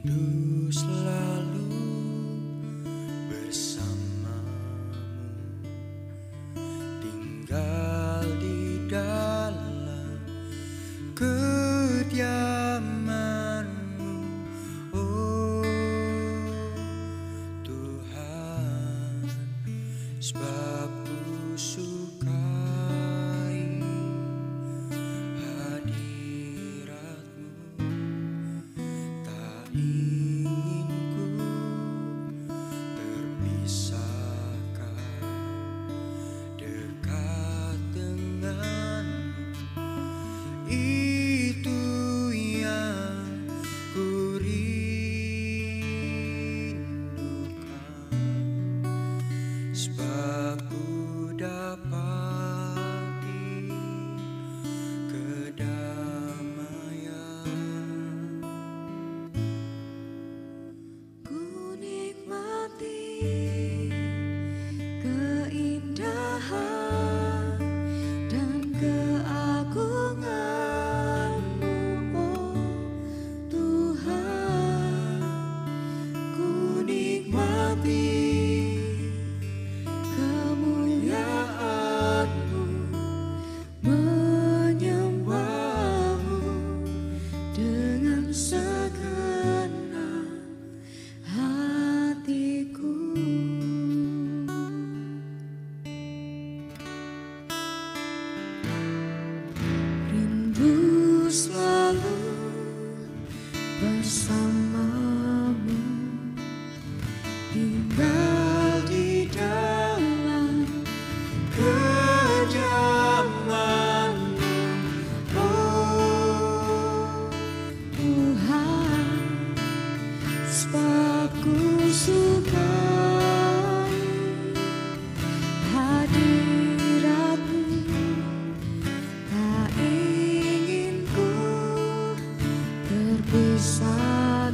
Rindu selalu bersamamu, tinggal di dalam kediaman-Mu, oh Tuhan, sebab ku sukai hadirat-Mu. Tak ingin ku terpisahkan dekat dengan-Mu, itu yang ku rindukan, sebab ku dapati kedamaian. Ku nikmati keindahan dan keagungan-Mu, oh Tuhan. Ku nikmati kemuliaan-Mu, menyembah-Mu dengan segenap hatiku. Rindu selalu bersamamu, tinggal di dalam Kediaman-Mu, oh Tuhan, sebab ku sukai hadirat-Mu. Tak ingin ku terpisah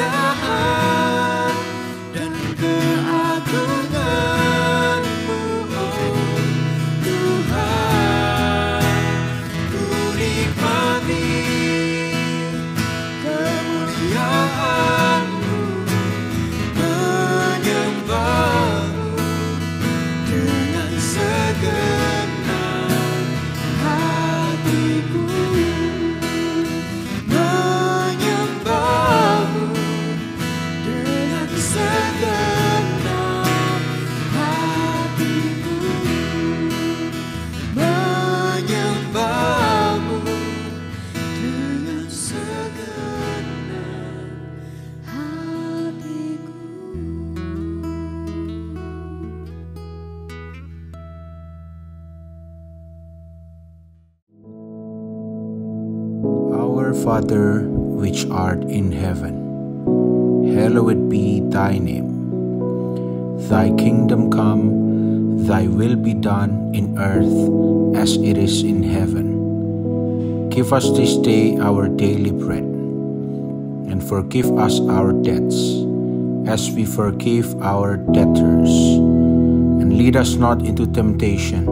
kemuliaan dan keagungan-Mu, oh Tuhan. Ku nikmati kemuliaan-Mu, menyembah-Mu dengan segenap hatiku, menyembah-Mu dengan segenap hatiku, menyembah-Mu dengan segenap hatiku. Our Father, which art in heaven, hallowed be thy name. Thy kingdom come, thy will be done in earth as it is in heaven. Give us this day our daily bread, and forgive us our debts, as we forgive our debtors. And lead us not into temptation,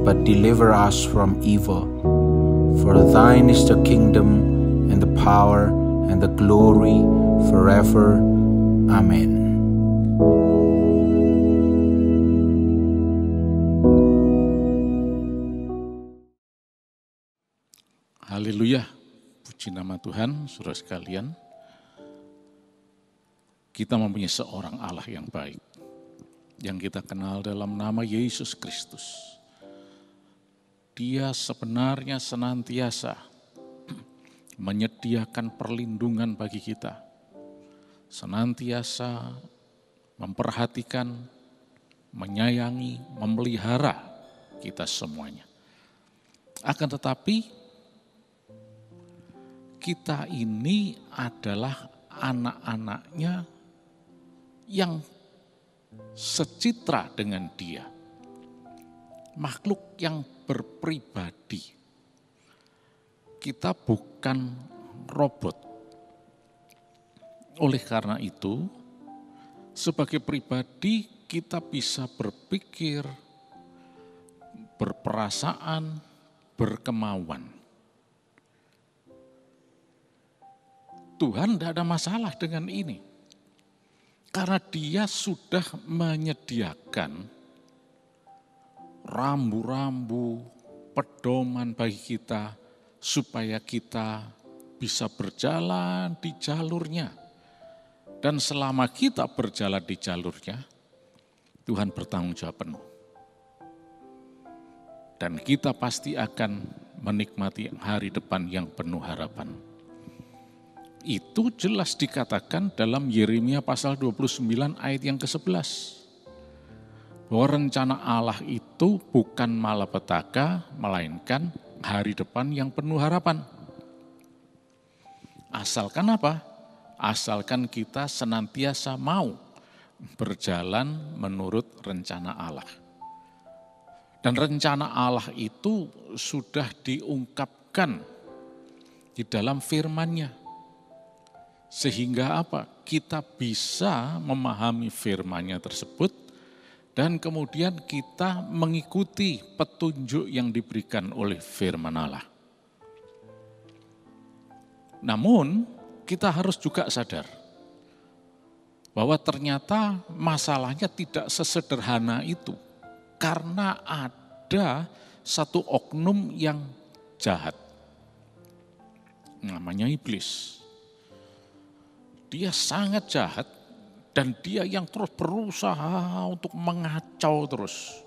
but deliver us from evil. For thine is the kingdom, and the power, and the glory, forever. Amen. Haleluya, puji nama Tuhan, saudara sekalian. Kita mempunyai seorang Allah yang baik, yang kita kenal dalam nama Yesus Kristus. Dia sebenarnya senantiasa menyediakan perlindungan bagi kita, senantiasa memperhatikan, menyayangi, memelihara kita semuanya. Akan tetapi, kita ini adalah anak-anaknya yang secitra dengan Dia. Makhluk yang berpribadi. Kita bukan robot. Oleh karena itu, sebagai pribadi kita bisa berpikir, berperasaan, berkemauan. Tuhan tidak ada masalah dengan ini. Karena Dia sudah menyediakan rambu-rambu, pedoman bagi kita, supaya kita bisa berjalan di jalurnya. Dan selama kita berjalan di jalurnya, Tuhan bertanggung jawab penuh. Dan kita pasti akan menikmati hari depan yang penuh harapan. Itu jelas dikatakan dalam Yeremia pasal 29 ayat yang ke-11. Bahwa rencana Allah itu bukan malapetaka, melainkan hari depan yang penuh harapan. Asalkan apa? Asalkan kita senantiasa mau berjalan menurut rencana Allah. Dan rencana Allah itu sudah diungkapkan di dalam firman-Nya. Sehingga apa? Kita bisa memahami firman-Nya tersebut, dan kemudian kita mengikuti petunjuk yang diberikan oleh firman Allah. Namun, kita harus juga sadar bahwa ternyata masalahnya tidak sesederhana itu. Karena ada satu oknum yang jahat. Namanya iblis. Dia sangat jahat. Dan dia yang terus berusaha untuk mengacau terus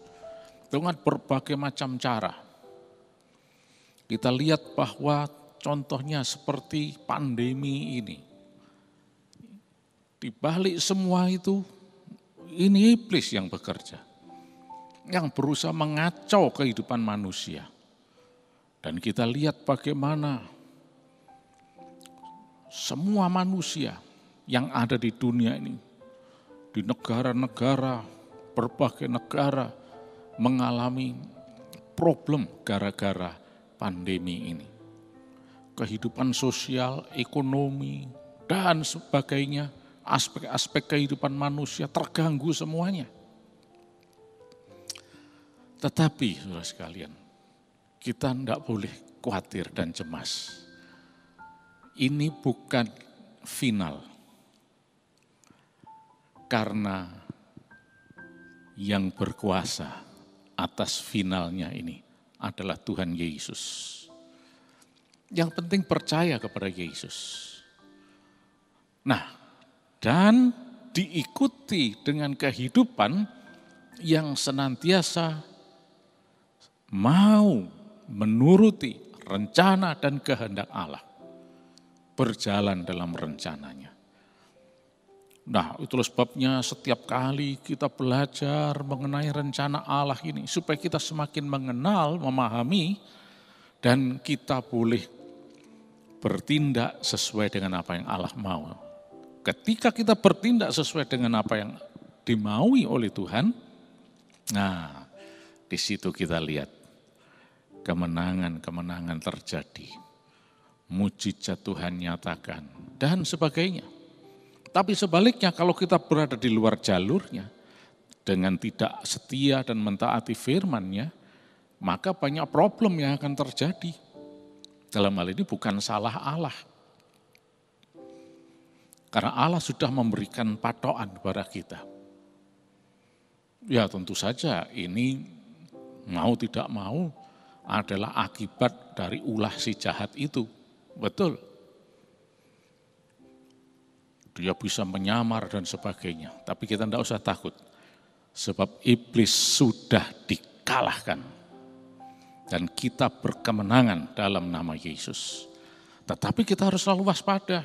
dengan berbagai macam cara. Kita lihat bahwa contohnya seperti pandemi ini. Di balik semua itu, ini iblis yang bekerja. Yang berusaha mengacau kehidupan manusia. Dan kita lihat bagaimana semua manusia yang ada di dunia ini, di negara-negara, berbagai negara mengalami problem gara-gara pandemi ini. Kehidupan sosial, ekonomi, dan sebagainya. Aspek-aspek kehidupan manusia terganggu semuanya. Tetapi saudara sekalian, kita tidak boleh khawatir dan cemas. Ini bukan final. Karena yang berkuasa atas finalnya ini adalah Tuhan Yesus. Yang penting percaya kepada Yesus. Nah, dan diikuti dengan kehidupan yang senantiasa mau menuruti rencana dan kehendak Allah. Berjalan dalam rencananya. Nah, itulah sebabnya setiap kali kita belajar mengenai rencana Allah ini, supaya kita semakin mengenal, memahami, dan kita boleh bertindak sesuai dengan apa yang Allah mau. Ketika kita bertindak sesuai dengan apa yang dimaui oleh Tuhan, nah di situ kita lihat kemenangan-kemenangan terjadi. Mujizat Tuhan nyatakan dan sebagainya. Tapi sebaliknya kalau kita berada di luar jalurnya, dengan tidak setia dan mentaati firman-Nya, maka banyak problem yang akan terjadi. Dalam hal ini bukan salah Allah. Karena Allah sudah memberikan patokan kepada kita. Ya tentu saja ini mau tidak mau adalah akibat dari ulah si jahat itu. Betul. Dia bisa menyamar dan sebagainya. Tapi kita tidak usah takut. Sebab iblis sudah dikalahkan. Dan kita berkemenangan dalam nama Yesus. Tetapi kita harus selalu waspada.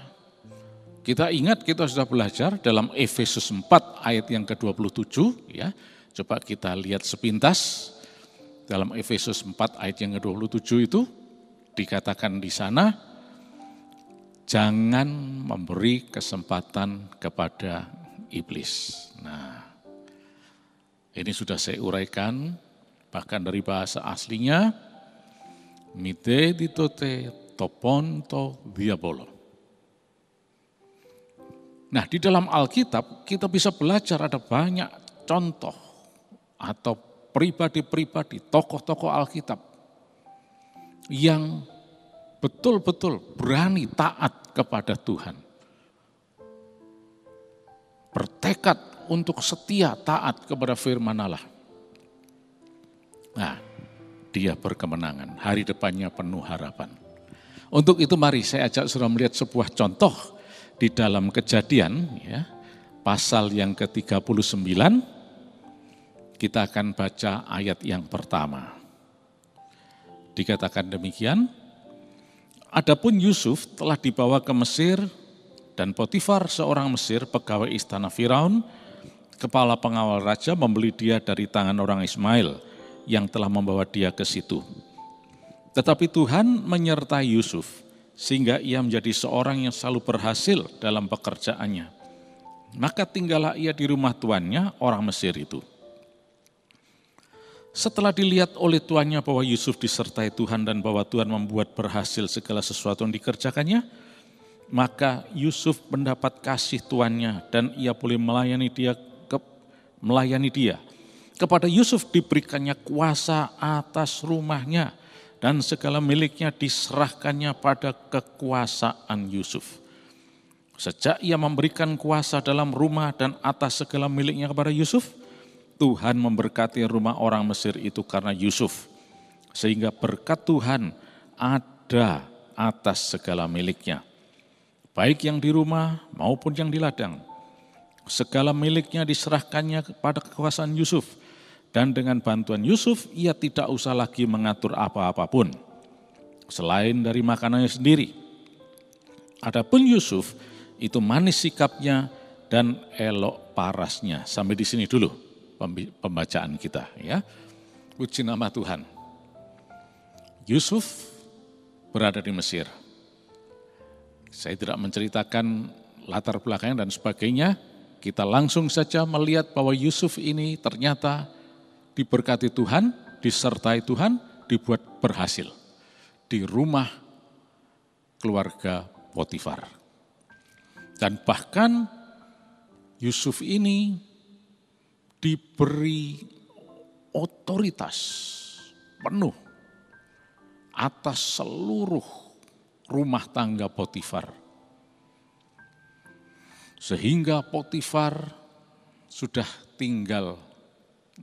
Kita ingat kita sudah belajar dalam Efesus 4 ayat yang ke-27 ya. Coba kita lihat sepintas. Dalam Efesus 4 ayat yang ke-27 itu dikatakan di sana, jangan memberi kesempatan kepada iblis. Nah, ini sudah saya uraikan bahkan dari bahasa aslinya, mite ditote toponto diabolo. Nah, di dalam Alkitab kita bisa belajar ada banyak contoh atau pribadi-pribadi, tokoh-tokoh Alkitab yang betul-betul berani taat kepada Tuhan. Bertekad untuk setia taat kepada firman Allah. Nah, dia berkemenangan, hari depannya penuh harapan. Untuk itu mari saya ajak saudara melihat sebuah contoh di dalam Kejadian, ya, pasal yang ke-39, kita akan baca ayat yang pertama. Dikatakan demikian, adapun Yusuf telah dibawa ke Mesir dan Potifar seorang Mesir, pegawai istana Firaun, kepala pengawal raja membeli dia dari tangan orang Ismail yang telah membawa dia ke situ. Tetapi Tuhan menyertai Yusuf, sehingga ia menjadi seorang yang selalu berhasil dalam pekerjaannya. Maka tinggallah ia di rumah tuannya, orang Mesir itu. Setelah dilihat oleh tuannya bahwa Yusuf disertai Tuhan dan bahwa Tuhan membuat berhasil segala sesuatu yang dikerjakannya, maka Yusuf mendapat kasih tuannya dan ia boleh melayani dia. Kepada Yusuf diberikannya kuasa atas rumahnya, dan segala miliknya diserahkannya pada kekuasaan Yusuf. Sejak ia memberikan kuasa dalam rumah dan atas segala miliknya kepada Yusuf, Tuhan memberkati rumah orang Mesir itu karena Yusuf. Sehingga berkat Tuhan ada atas segala miliknya. Baik yang di rumah maupun yang di ladang. Segala miliknya diserahkannya kepada kekuasaan Yusuf. Dan dengan bantuan Yusuf, ia tidak usah lagi mengatur apa-apapun selain dari makanannya sendiri. Adapun Yusuf, itu manis sikapnya dan elok parasnya. Sampai di sini dulu pembacaan kita, ya. Puji nama Tuhan. Yusuf berada di Mesir. Saya tidak menceritakan latar belakangnya dan sebagainya. Kita langsung saja melihat bahwa Yusuf ini ternyata diberkati Tuhan, disertai Tuhan, dibuat berhasil di rumah keluarga Potifar. Dan bahkan Yusuf ini diberi otoritas penuh atas seluruh rumah tangga Potifar. Sehingga Potifar sudah tinggal,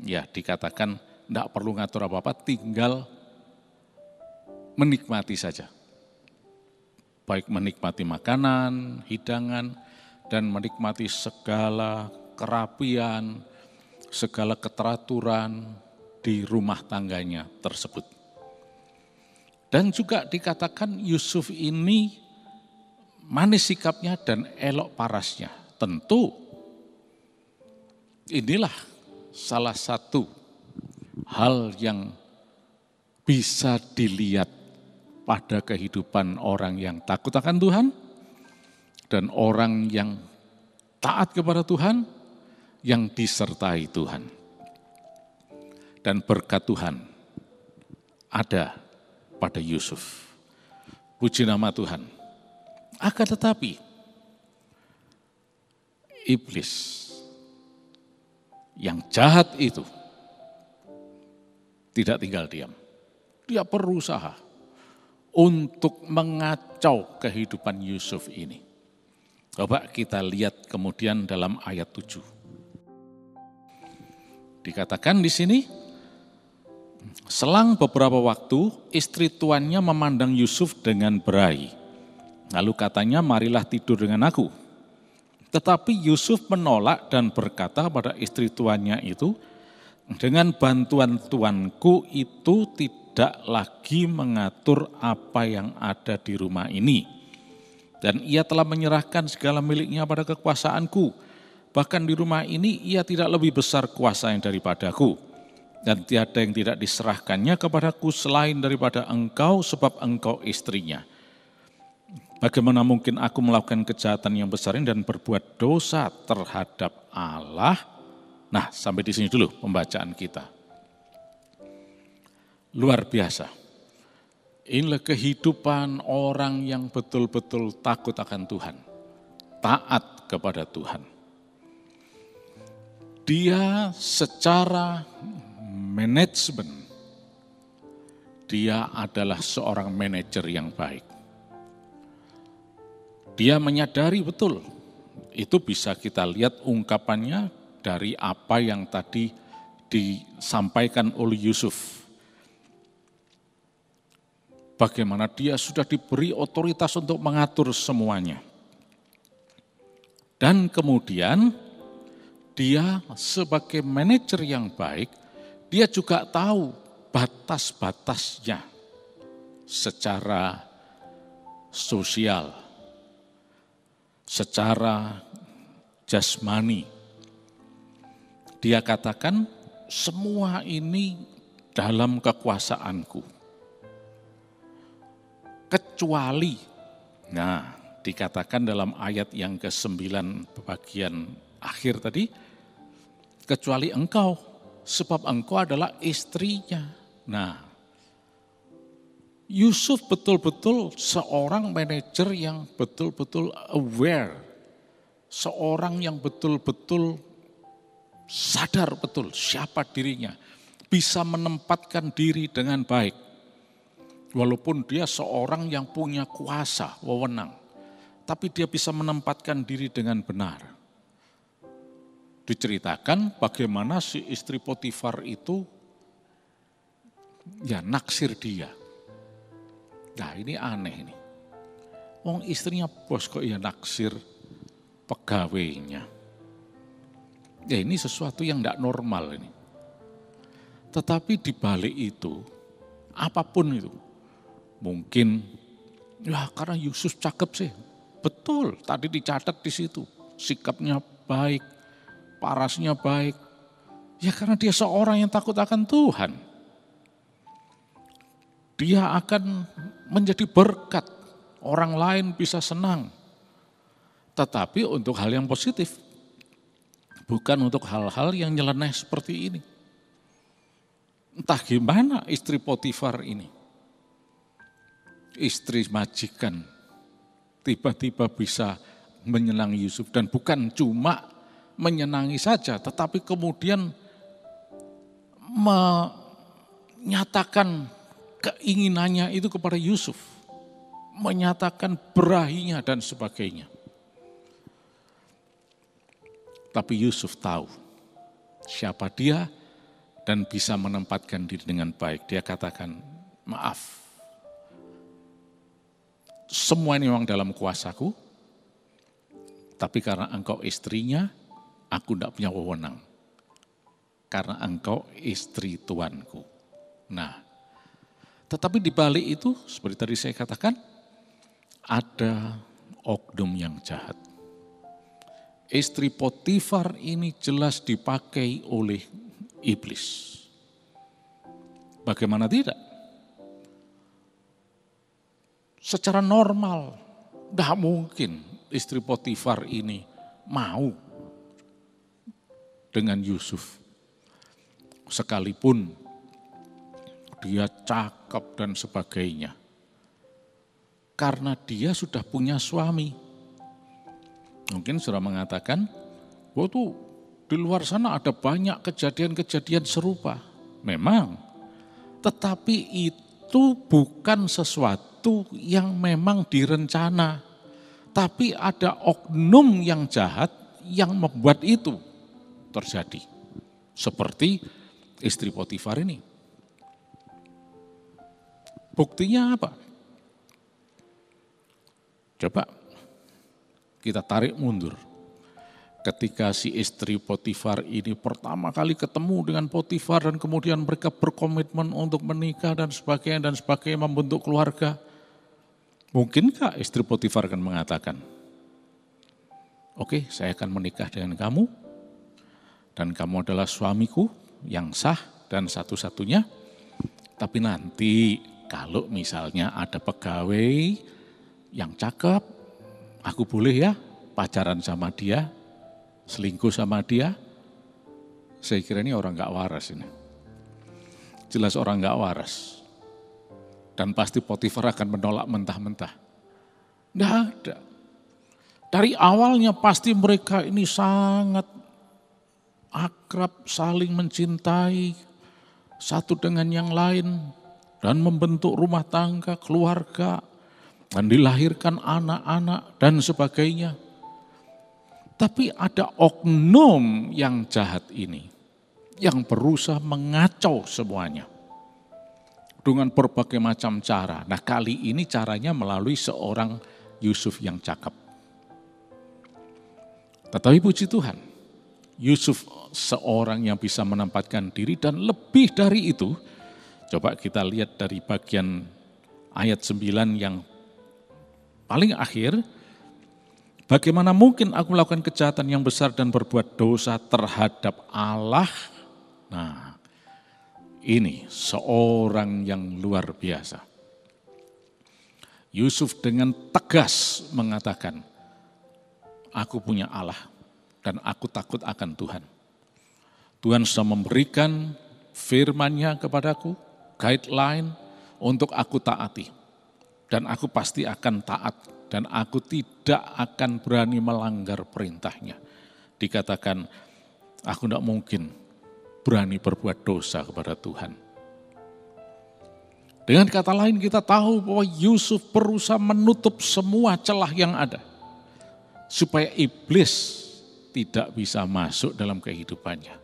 ya dikatakan tidak perlu ngatur apa-apa, tinggal menikmati saja. Baik menikmati makanan, hidangan, dan menikmati segala kerapian, segala keteraturan di rumah tangganya tersebut. Dan juga dikatakan Yusuf ini manis sikapnya dan elok parasnya. Tentu inilah salah satu hal yang bisa dilihat pada kehidupan orang yang takut akan Tuhan dan orang yang taat kepada Tuhan, yang disertai Tuhan. Dan berkat Tuhan ada pada Yusuf. Puji nama Tuhan. Akan tetapi, iblis yang jahat itu tidak tinggal diam. Dia berusaha untuk mengacau kehidupan Yusuf ini. Coba kita lihat kemudian dalam ayat 7. Dikatakan di sini, selang beberapa waktu istri tuannya memandang Yusuf dengan berai. Lalu katanya, marilah tidur dengan aku. Tetapi Yusuf menolak dan berkata pada istri tuannya itu, dengan bantuan tuanku itu tidak lagi mengatur apa yang ada di rumah ini. Dan ia telah menyerahkan segala miliknya pada kekuasaanku. Bahkan di rumah ini ia tidak lebih besar kuasa yang daripadaku. Dan tiada yang tidak diserahkannya kepadaku selain daripada engkau, sebab engkau istrinya. Bagaimana mungkin aku melakukan kejahatan yang besar ini dan berbuat dosa terhadap Allah? Nah, sampai di sini dulu pembacaan kita. Luar biasa. Inilah kehidupan orang yang betul-betul takut akan Tuhan. Taat kepada Tuhan. Dia secara manajemen, dia adalah seorang manajer yang baik. Dia menyadari betul, itu bisa kita lihat ungkapannya dari apa yang tadi disampaikan oleh Yusuf. Bagaimana dia sudah diberi otoritas untuk mengatur semuanya. Dan kemudian dia sebagai manajer yang baik, dia juga tahu batas-batasnya secara sosial, secara jasmani. Dia katakan, semua ini dalam kekuasaanku. Kecuali, nah dikatakan dalam ayat yang ke-9 bagian akhir tadi, kecuali engkau, sebab engkau adalah istrinya. Nah, Yusuf betul-betul seorang manajer yang betul-betul aware, seorang yang betul-betul sadar betul siapa dirinya, bisa menempatkan diri dengan baik. Walaupun dia seorang yang punya kuasa, wewenang, tapi dia bisa menempatkan diri dengan benar. Diceritakan bagaimana si istri Potifar itu ya naksir dia. Nah ini aneh ini. Wong istrinya bos kok ya naksir pegawainya. Ya ini sesuatu yang tidak normal ini. Tetapi di balik itu, apapun itu, mungkin ya karena Yusuf cakep sih. Betul, tadi dicatat di situ. Sikapnya baik, parasnya baik. Ya karena dia seorang yang takut akan Tuhan. Dia akan menjadi berkat. Orang lain bisa senang. Tetapi untuk hal yang positif. Bukan untuk hal-hal yang nyeleneh seperti ini. Entah gimana istri Potifar ini. Istri majikan tiba-tiba bisa menyenangi Yusuf, dan bukan cuma menyenangi saja, tetapi kemudian menyatakan keinginannya itu kepada Yusuf, menyatakan berahinya dan sebagainya. Tapi Yusuf tahu siapa dia dan bisa menempatkan diri dengan baik. Dia katakan, maaf, semua ini memang dalam kuasaku, tapi karena engkau istrinya, aku tidak punya wewenang. Karena engkau istri tuanku. Nah, tetapi di balik itu, seperti tadi saya katakan, ada oknum yang jahat. Istri Potifar ini jelas dipakai oleh iblis. Bagaimana tidak? Secara normal, tidak mungkin istri Potifar ini mau dengan Yusuf. Sekalipun dia cakep dan sebagainya. Karena dia sudah punya suami. Mungkin sudah mengatakan, waktu di luar sana ada banyak kejadian-kejadian serupa. Memang, tetapi itu bukan sesuatu yang memang direncana. Tapi ada oknum yang jahat yang membuat itu terjadi. Seperti istri Potifar ini. Buktinya apa? Coba kita tarik mundur. Ketika si istri Potifar ini pertama kali ketemu dengan Potifar dan kemudian mereka berkomitmen untuk menikah dan sebagainya membentuk keluarga. Mungkinkah istri Potifar akan mengatakan, oke, saya akan menikah dengan kamu dan kamu adalah suamiku yang sah dan satu-satunya. Tapi nanti kalau misalnya ada pegawai yang cakep, aku boleh ya pacaran sama dia, selingkuh sama dia. Saya kira ini orang gak waras ini. Jelas orang gak waras. Dan pasti Potifar akan menolak mentah-mentah. Tidak ada. Dari awalnya pasti mereka ini sangat akrab, saling mencintai satu dengan yang lain. Dan membentuk rumah tangga, keluarga, dan dilahirkan anak-anak dan sebagainya. Tapi ada oknum yang jahat ini yang berusaha mengacau semuanya dengan berbagai macam cara. Nah, kali ini caranya melalui seorang Yusuf yang cakep. Tetapi puji Tuhan, Yusuf seorang yang bisa menempatkan diri, dan lebih dari itu, coba kita lihat dari bagian ayat 9 yang paling akhir, bagaimana mungkin aku melakukan kejahatan yang besar dan berbuat dosa terhadap Allah? Nah, ini seorang yang luar biasa. Yusuf dengan tegas mengatakan, aku punya Allah dan aku takut akan Tuhan. Tuhan sudah memberikan firman-Nya kepadaku, guideline untuk aku taati. Dan aku pasti akan taat dan aku tidak akan berani melanggar perintahnya. Dikatakan, aku tidak mungkin berani berbuat dosa kepada Tuhan. Dengan kata lain kita tahu bahwa Yusuf berusaha menutup semua celah yang ada. Supaya iblis tidak bisa masuk dalam kehidupannya.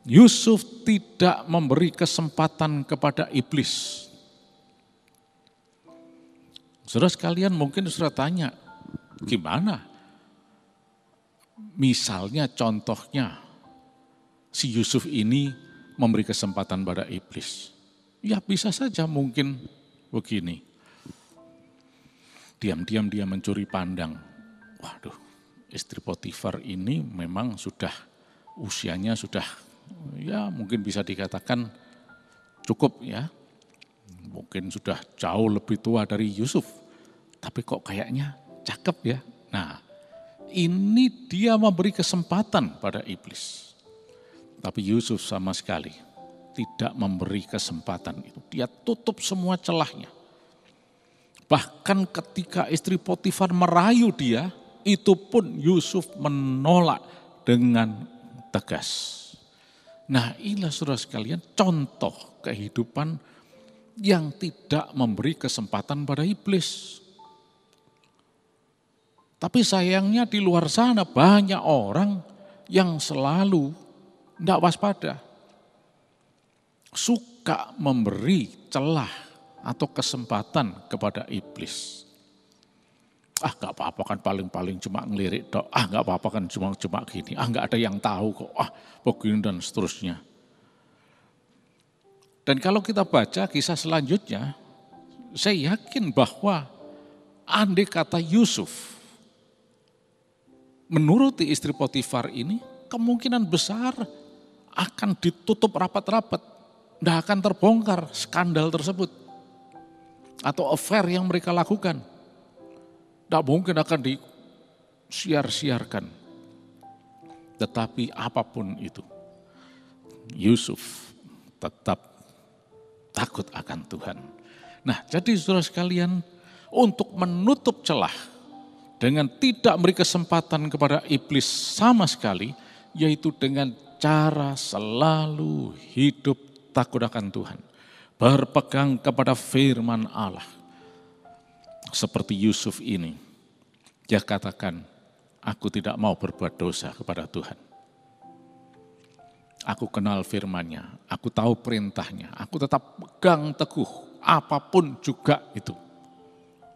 Yusuf tidak memberi kesempatan kepada iblis. Saudara sekalian mungkin sudah tanya, gimana? Misalnya contohnya, si Yusuf ini memberi kesempatan pada iblis. Ya bisa saja mungkin begini. Diam-diam dia mencuri pandang. Waduh, istri Potifar ini memang sudah usianya sudah ya mungkin bisa dikatakan cukup ya. Mungkin sudah jauh lebih tua dari Yusuf. Tapi kok kayaknya cakep ya. Nah, ini dia memberi kesempatan pada iblis. Tapi Yusuf sama sekali tidak memberi kesempatan itu. Dia tutup semua celahnya. Bahkan ketika istri Potifar merayu dia, itu pun Yusuf menolak dengan tegas. Nah, inilah saudara sekalian contoh kehidupan yang tidak memberi kesempatan pada iblis. Tapi sayangnya di luar sana banyak orang yang selalu tidak waspada. Suka memberi celah atau kesempatan kepada iblis. Gak apa-apa kan paling-paling cuma ngelirik dok. Gak apa-apa kan cuma gini. Gak ada yang tahu kok. Begini dan seterusnya. Dan kalau kita baca kisah selanjutnya, saya yakin bahwa andai kata Yusuf menuruti istri Potifar ini, kemungkinan besar akan ditutup rapat-rapat. Tidak akan terbongkar skandal tersebut. Atau affair yang mereka lakukan. Tidak mungkin akan disiar-siarkan. Tetapi apapun itu, Yusuf tetap takut akan Tuhan. Nah, jadi saudara sekalian, untuk menutup celah dengan tidak beri kesempatan kepada iblis sama sekali, yaitu dengan cara selalu hidup takut akan Tuhan. Berpegang kepada firman Allah. Seperti Yusuf ini, dia katakan, aku tidak mau berbuat dosa kepada Tuhan. Aku kenal firman-Nya, aku tahu perintahnya, aku tetap pegang teguh, apapun juga itu.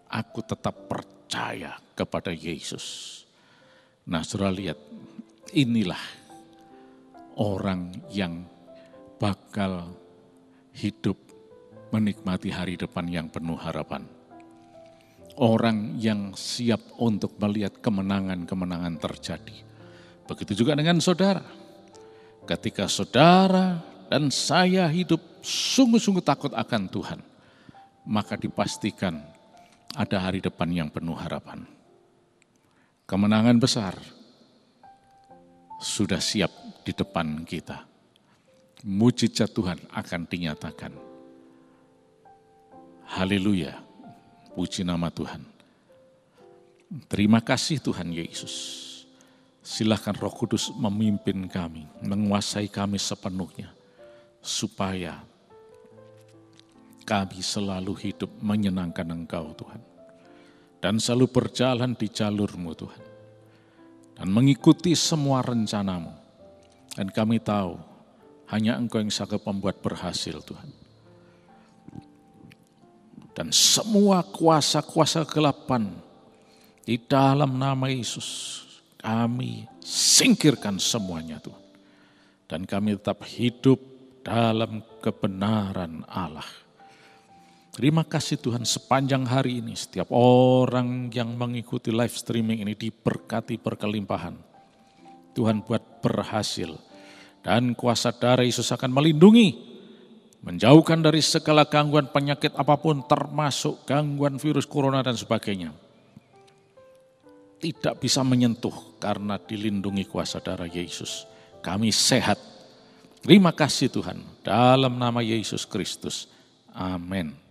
Aku tetap percaya kepada Yesus. Nah, saudara lihat, inilah orang yang bakal hidup menikmati hari depan yang penuh harapan. Orang yang siap untuk melihat kemenangan-kemenangan terjadi. Begitu juga dengan saudara. Ketika saudara dan saya hidup sungguh-sungguh takut akan Tuhan, maka dipastikan ada hari depan yang penuh harapan. Kemenangan besar sudah siap di depan kita. Mujizat Tuhan akan dinyatakan. Haleluya. Puji nama Tuhan. Terima kasih Tuhan Yesus. Silakan Roh Kudus memimpin kami, menguasai kami sepenuhnya. Supaya kami selalu hidup menyenangkan Engkau Tuhan. Dan selalu berjalan di jalur-Mu Tuhan. Dan mengikuti semua rencana-Mu. Dan kami tahu hanya Engkau yang sanggup membuat berhasil Tuhan. Dan semua kuasa-kuasa kegelapan di dalam nama Yesus kami singkirkan semuanya Tuhan. Dan kami tetap hidup dalam kebenaran Allah. Terima kasih Tuhan sepanjang hari ini setiap orang yang mengikuti live streaming ini diberkati berkelimpahan. Tuhan buat berhasil dan kuasa darah Yesus akan melindungi. Menjauhkan dari segala gangguan penyakit apapun termasuk gangguan virus corona dan sebagainya. Tidak bisa menyentuh karena dilindungi kuasa darah Yesus. Kami sehat. Terima kasih Tuhan. Dalam nama Yesus Kristus. Amin.